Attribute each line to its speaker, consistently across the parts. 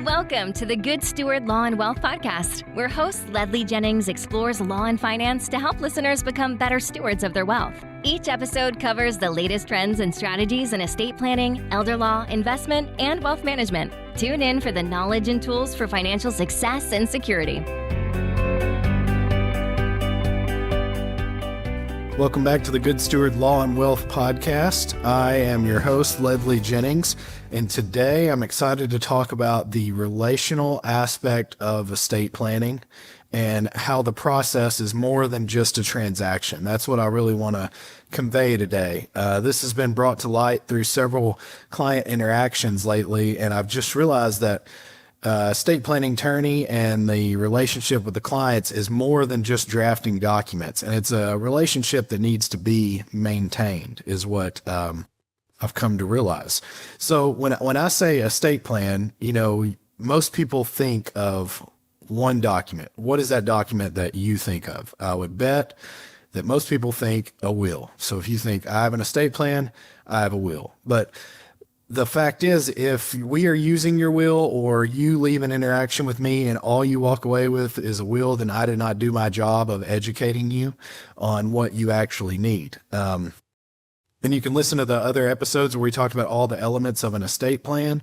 Speaker 1: Welcome to the Good Steward Law and Wealth Podcast, where host Ledley Jennings explores law and finance to help listeners become better stewards of their wealth. Each episode covers the latest trends and strategies in estate planning, elder law, investment, and wealth management. Tune in for the knowledge and tools for financial success and security.
Speaker 2: Welcome back to the Good Steward Law and Wealth Podcast. I am your host, Ledley Jennings, and today I'm excited to talk about the relational aspect of estate planning and how the process is more than just a transaction. That's what I really want to convey today. This has been brought to light through several client interactions lately, and I've just realized that estate planning attorney and the relationship with the clients is more than just drafting documents, and it's a relationship that needs to be maintained is what I've come to realize. So when I say estate plan, most people think of one document. What is that document that you think of? I would bet that most people think a will. So if you think I have an estate plan, I have a will. But the fact is, if we are using your will or you leave an interaction with me and all you walk away with is a will, then I did not do my job of educating you on what you actually need. And you can listen to the other episodes where we talked about all the elements of an estate plan,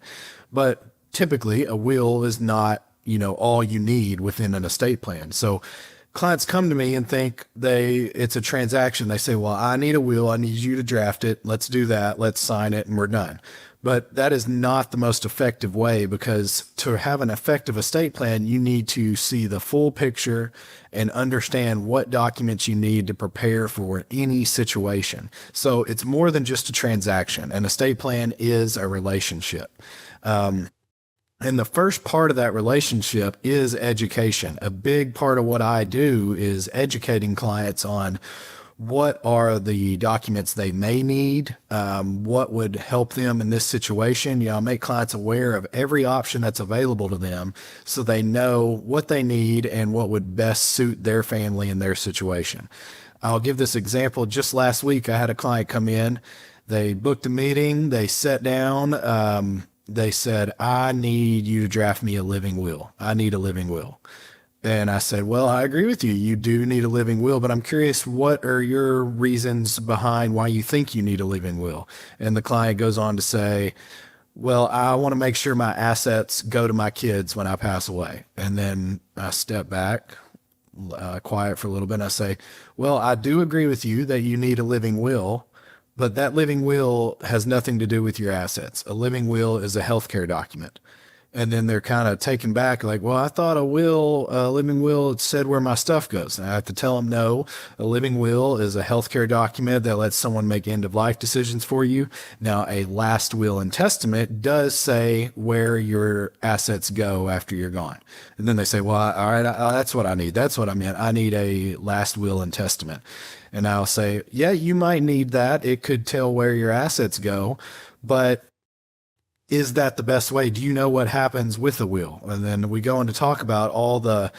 Speaker 2: but typically a will is not, all you need within an estate plan. So clients come to me and think it's a transaction. They say, well, I need a will. I need you to draft it. Let's do that. Let's sign it and we're done. But that is not the most effective way, because to have an effective estate plan, you need to see the full picture and understand what documents you need to prepare for any situation. So it's more than just a transaction. An estate plan is a relationship. And the first part of that relationship is education. A big part of what I do is educating clients on what are the documents they may need, what would help them in this situation. I make clients aware of every option that's available to them so they know what they need and what would best suit their family and their situation. I'll give this example. Just last week, I had a client come in. They booked a meeting. They sat down. They said, I need you to draft me a living will. I need a living will. And I said, well, I agree with you. You do need a living will, but I'm curious, what are your reasons behind why you think you need a living will? And the client goes on to say, well, I want to make sure my assets go to my kids when I pass away. And then I step back, quiet for a little bit, and I say, well, I do agree with you that you need a living will, but that living will has nothing to do with your assets. A living will is a healthcare document. And then they're kind of taken back, like, well, I thought a living will said where my stuff goes. And I have to tell them, no, a living will is a healthcare document that lets someone make end-of-life decisions for you. Now, a last will and testament does say where your assets go after you're gone. And then they say, well, all right, that's what I need. That's what I meant. I need a last will and testament. And I'll say, yeah, you might need that. It could tell where your assets go, but is that the best way? Do you know what happens with a will? And then we go on to talk about all the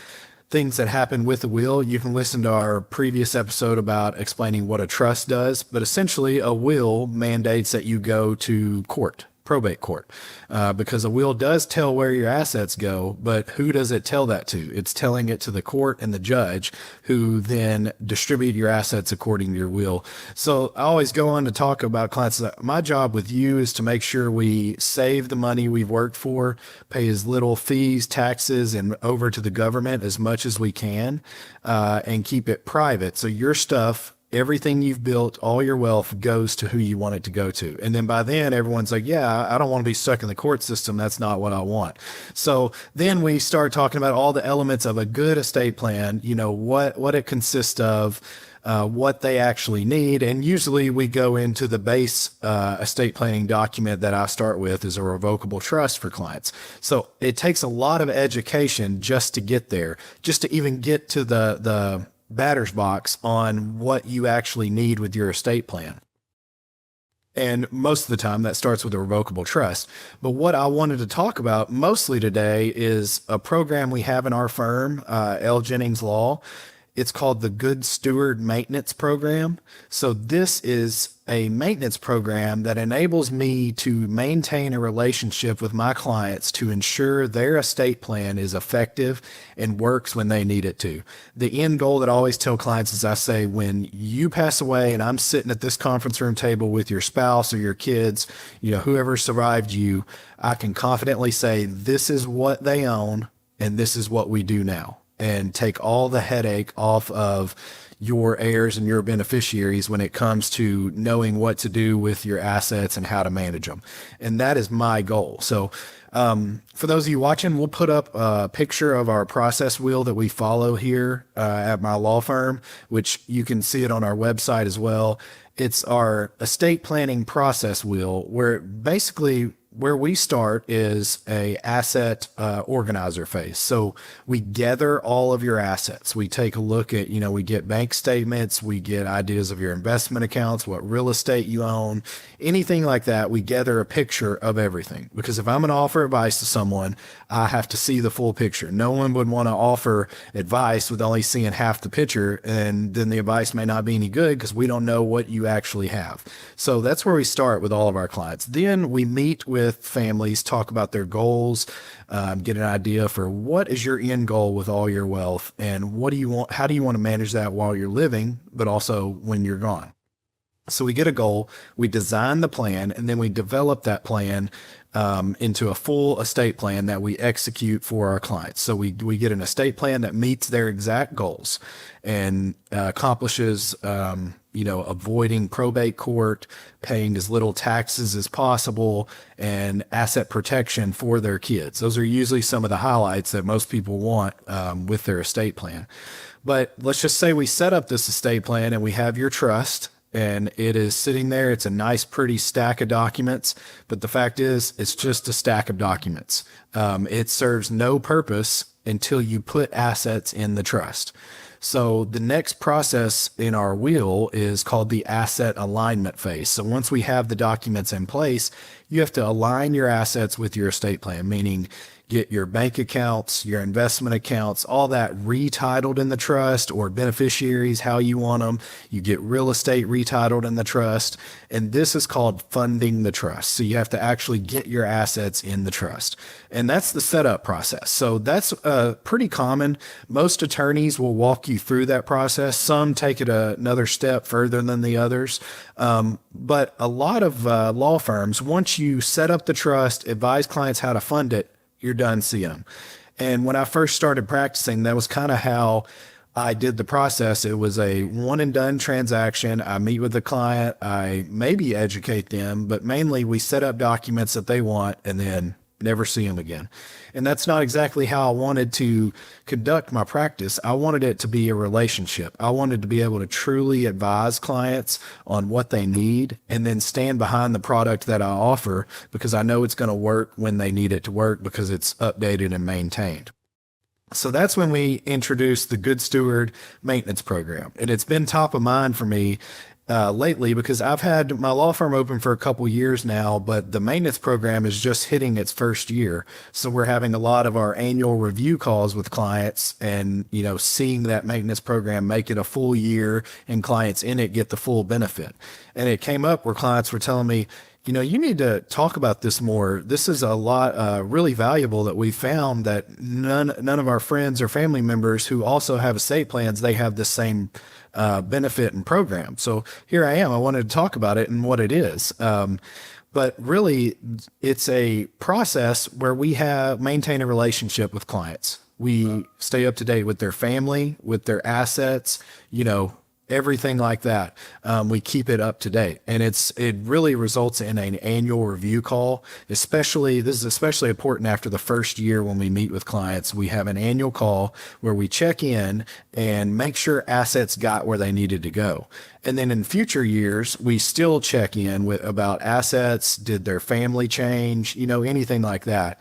Speaker 2: things that happen with a will. You can listen to our previous episode about explaining what a trust does, but essentially a will mandates that you go to court, probate court, because a will does tell where your assets go, but who does it tell that to? It's telling it to the court and the judge, who then distribute your assets according to your will. So I always go on to talk about clients. My job with you is to make sure we save the money we've worked for, pay as little fees, taxes, and over to the government as much as we can, and keep it private. So your stuff, everything you've built, all your wealth goes to who you want it to go to. And then by then everyone's like, yeah, I don't want to be stuck in the court system. That's not what I want. So then we start talking about all the elements of a good estate plan, what it consists of, what they actually need. And usually we go into the base estate planning document that I start with is a revocable trust for clients. So it takes a lot of education just to get there, just to even get to the batter's box on what you actually need with your estate plan. And most of the time that starts with a revocable trust. But what I wanted to talk about mostly today is a program we have in our firm, L. Jennings Law. It's called the Good Steward Maintenance Program. So this is a maintenance program that enables me to maintain a relationship with my clients to ensure their estate plan is effective and works when they need it to. The end goal that I always tell clients is I say, when you pass away and I'm sitting at this conference room table with your spouse or your kids, whoever survived you, I can confidently say, this is what they own and this is what we do now, and take all the headache off of your heirs and your beneficiaries when it comes to knowing what to do with your assets and how to manage them. And that is my goal. So for those of you watching, we'll put up a picture of our process wheel that we follow here at my law firm, which you can see it on our website as well. It's our estate planning process wheel, where basically where we start is a asset organizer phase. So we gather all of your assets. We take a look at, we get bank statements, we get ideas of your investment accounts, what real estate you own, anything like that. We gather a picture of everything, because if I'm going to offer advice to someone, I have to see the full picture. No one would want to offer advice with only seeing half the picture, and then the advice may not be any good because we don't know what you actually have. So that's where we start with all of our clients. Then we meet with families, talk about their goals, get an idea for what is your end goal with all your wealth, and what do you want, how do you want to manage that while you're living, but also when you're gone. So we get a goal, we design the plan, and then we develop that plan into a full estate plan that we execute for our clients. So we get an estate plan that meets their exact goals and accomplishes, avoiding probate court, paying as little taxes as possible, and asset protection for their kids. Those are usually some of the highlights that most people want with their estate plan. But let's just say we set up this estate plan and we have your trust, and it is sitting there. It's a nice, pretty stack of documents, but the fact is, it's just a stack of documents. It serves no purpose until you put assets in the trust. So the next process in our wheel is called the asset alignment phase. So once we have the documents in place, you have to align your assets with your estate plan, meaning get your bank accounts, your investment accounts, all that retitled in the trust, or beneficiaries, how you want them. You get real estate retitled in the trust. And this is called funding the trust. So you have to actually get your assets in the trust. And that's the setup process. So that's pretty common. Most attorneys will walk you through that process. Some take it another step further than the others. But a lot of law firms, once you set up the trust, advise clients how to fund it, you're done seeing them. And when I first started practicing, that was kind of how I did the process. It was a one and done transaction. I meet with the client, I maybe educate them, but mainly we set up documents that they want and then never see them again. And that's not exactly how I wanted to conduct my practice. I wanted it to be a relationship. I wanted to be able to truly advise clients on what they need and then stand behind the product that I offer, because I know it's going to work when they need it to work because it's updated and maintained. So that's when we introduced the Good Steward Maintenance Program. And it's been top of mind for me lately, because I've had my law firm open for a couple years now, but the maintenance program is just hitting its first year. So we're having a lot of our annual review calls with clients and, seeing that maintenance program make it a full year and clients in it get the full benefit. And it came up where clients were telling me, you need to talk about this more. This is a lot really valuable that we found that none of our friends or family members who also have estate plans, they have the same benefit and program. So here I am. I wanted to talk about it and what it is. But really, it's a process where we maintain a relationship with clients. We stay up to date with their family, with their assets, everything like that. We keep it up to date, and it really results in an annual review call. This is especially important after the first year when we meet with clients. We have an annual call where we check in and make sure assets got where they needed to go. And then in future years, we still check in about assets. Did their family change? Anything like that.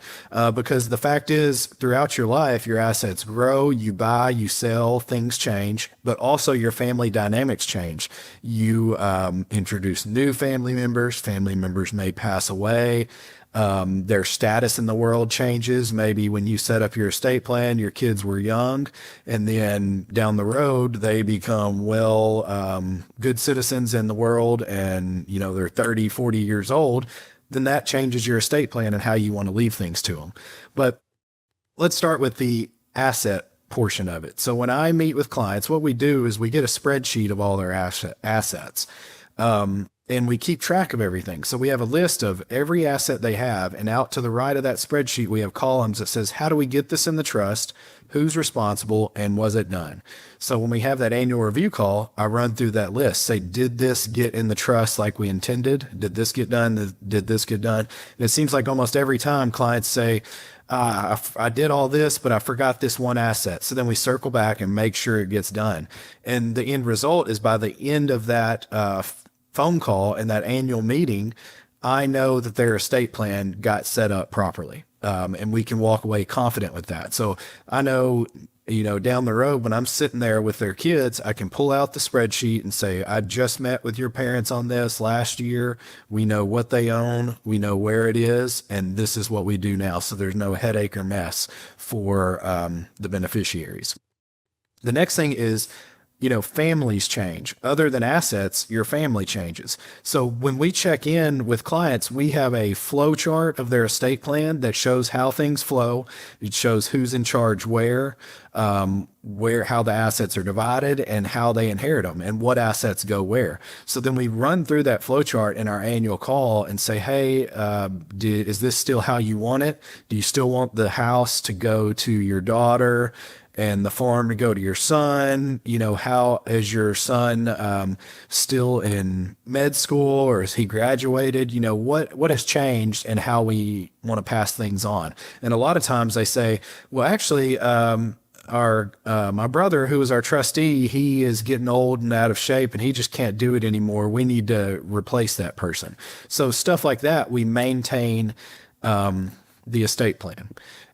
Speaker 2: Because the fact is, throughout your life, your assets grow, you buy, you sell, things change, but also your family dynamics change. You introduce new family members may pass away. Their status in the world changes. Maybe when you set up your estate plan, your kids were young, and then down the road, they become good citizens in the world, and, they're 30, 40 years old. Then that changes your estate plan and how you want to leave things to them. But let's start with the asset portion of it. So when I meet with clients, what we do is we get a spreadsheet of all their assets. And we keep track of everything. So we have a list of every asset they have. And out to the right of that spreadsheet, we have columns that says, how do we get this in the trust? Who's responsible? And was it done? So when we have that annual review call, I run through that list, say, did this get in the trust like we intended? Did this get done? Did this get done? And it seems like almost every time clients say, I did all this, but I forgot this one asset. So then we circle back and make sure it gets done. And the end result is by the end of that phone call and that annual meeting, I know that their estate plan got set up properly. And we can walk away confident with that. So I know, down the road when I'm sitting there with their kids, I can pull out the spreadsheet and say, I just met with your parents on this last year. We know what they own. We know where it is. And this is what we do now. So there's no headache or mess for the beneficiaries. The next thing is, families change. Other than assets, your family changes. So when we check in with clients, we have a flow chart of their estate plan that shows how things flow. It shows who's in charge how the assets are divided and how they inherit them and what assets go where. So then we run through that flow chart in our annual call and say, hey, is this still how you want it? Do you still want the house to go to your daughter and the farm to go to your son? How is your son still in med school, or is he graduated? What has changed and how we want to pass things on? And a lot of times they say, well, actually, my brother, who is our trustee, he is getting old and out of shape and he just can't do it anymore. We need to replace that person. So stuff like that, we maintain the estate plan.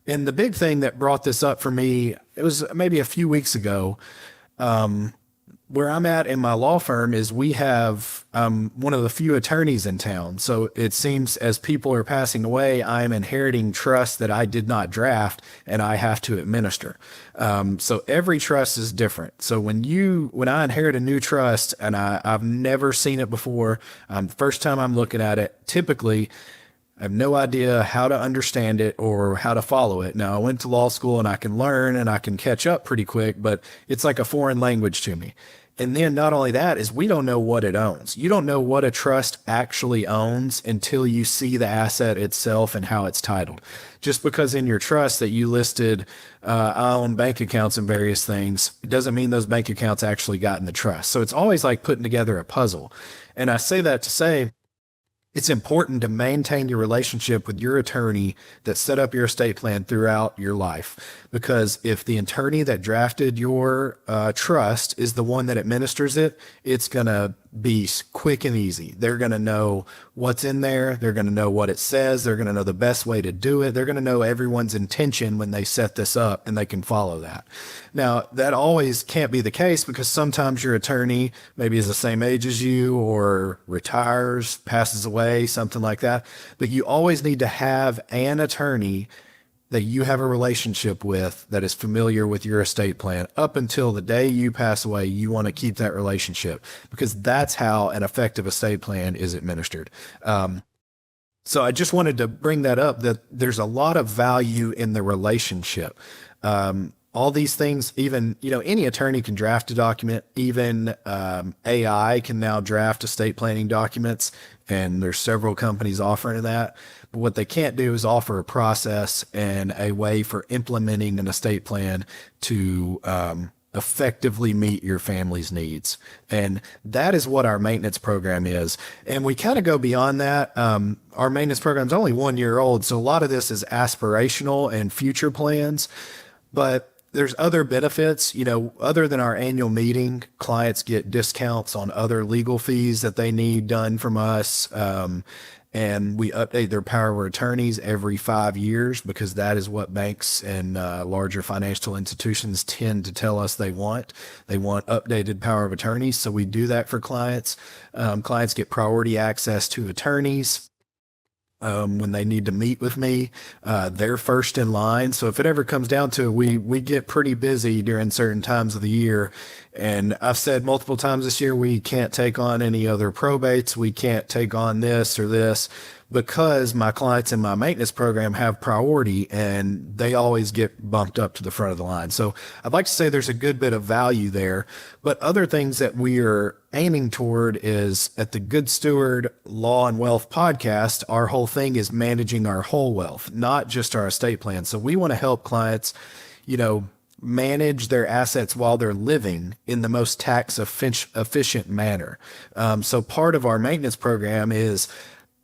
Speaker 2: And the big thing that brought this up for me, it was maybe a few weeks ago, where I'm at in my law firm is we have one of the few attorneys in town. So it seems as people are passing away, I'm inheriting trusts that I did not draft and I have to administer. So every trust is different. So when I inherit a new trust and I've never seen it before, first time I'm looking at it, typically I have no idea how to understand it or how to follow it. Now, I went to law school and I can learn and I can catch up pretty quick, but it's like a foreign language to me. And then not only that is we don't know what it owns. You don't know what a trust actually owns until you see the asset itself and how it's titled. Just because in your trust that you listed, I own bank accounts and various things, it doesn't mean those bank accounts actually got in the trust. So it's always like putting together a puzzle. And I say that to say, it's important to maintain your relationship with your attorney that set up your estate plan throughout your life. Because if the attorney that drafted your trust is the one that administers it, it's going to be quick and easy. They're going to know what's in there. They're going to know what it says. They're going to know the best way to do it. They're going to know everyone's intention when they set this up, and they can follow that. Now, that always can't be the case because sometimes your attorney maybe is the same age as you or retires, passes away, something like that. But you always need to have an attorney that you have a relationship with that is familiar with your estate plan up until the day you pass away. You want to keep that relationship because that's how an effective estate plan is administered. So I just wanted to bring that up, that there's a lot of value in the relationship. All these things, even, any attorney can draft a document, even AI can now draft estate planning documents, and there's several companies offering that. But what they can't do is offer a process and a way for implementing an estate plan to effectively meet your family's needs. And that is what our maintenance program is. And we kind of go beyond that. Our maintenance program is only 1 year old, so a lot of this is aspirational and future plans. But there's other benefits, other than our annual meeting. Clients get discounts on other legal fees that they need done from us. And we update their power of attorneys every 5 years because that is what banks and larger financial institutions tend to tell us they want. They want updated power of attorneys. So we do that for clients. Clients get priority access to attorneys. when they need to meet with me. They're first in line. So if it ever comes down to it, we get pretty busy during certain times of the year. And I've said multiple times this year, we can't take on any other probates. We can't take on this or this because my clients in my maintenance program have priority and they always get bumped up to the front of the line. So I'd like to say there's a good bit of value there. But other things that we are aiming toward is at the Good Steward Law and Wealth podcast, our whole thing is managing our whole wealth, not just our estate plan. So we want to help clients, manage their assets while they're living in the most tax efficient manner. So part of our maintenance program is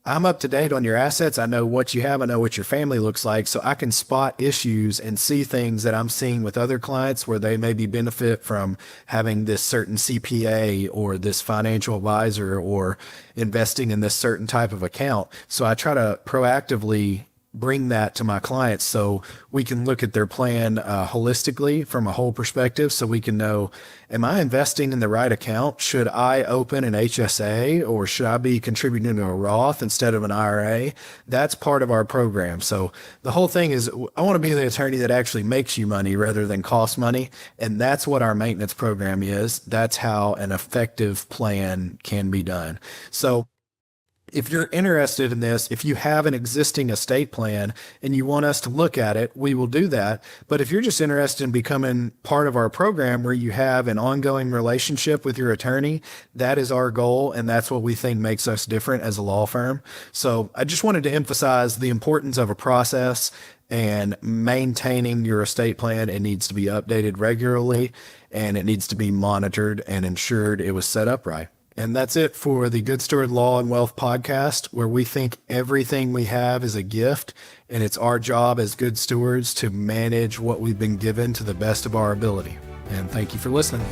Speaker 2: I'm up to date on your assets. I know what you have. I know what your family looks like. So I can spot issues and see things that I'm seeing with other clients where they maybe benefit from having this certain CPA or this financial advisor or investing in this certain type of account. So I try to proactively bring that to my clients so we can look at their plan holistically from a whole perspective, so we can know, am I investing in the right account? Should I open an HSA or should I be contributing to a Roth instead of an IRA? That's part of our program. So the whole thing is I want to be the attorney that actually makes you money rather than costs money. And that's what our maintenance program is. That's how an effective plan can be done. So if you're interested in this, if you have an existing estate plan and you want us to look at it, we will do that. But if you're just interested in becoming part of our program where you have an ongoing relationship with your attorney, that is our goal. And that's what we think makes us different as a law firm. So I just wanted to emphasize the importance of a process and maintaining your estate plan. It needs to be updated regularly and it needs to be monitored and ensured it was set up right. And that's it for the Good Steward Law and Wealth podcast, where we think everything we have is a gift, and it's our job as good stewards to manage what we've been given to the best of our ability. And thank you for listening.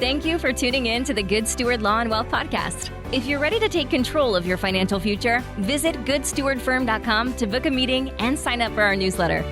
Speaker 1: Thank you for tuning in to the Good Steward Law and Wealth podcast. If you're ready to take control of your financial future, visit goodstewardfirm.com to book a meeting and sign up for our newsletter.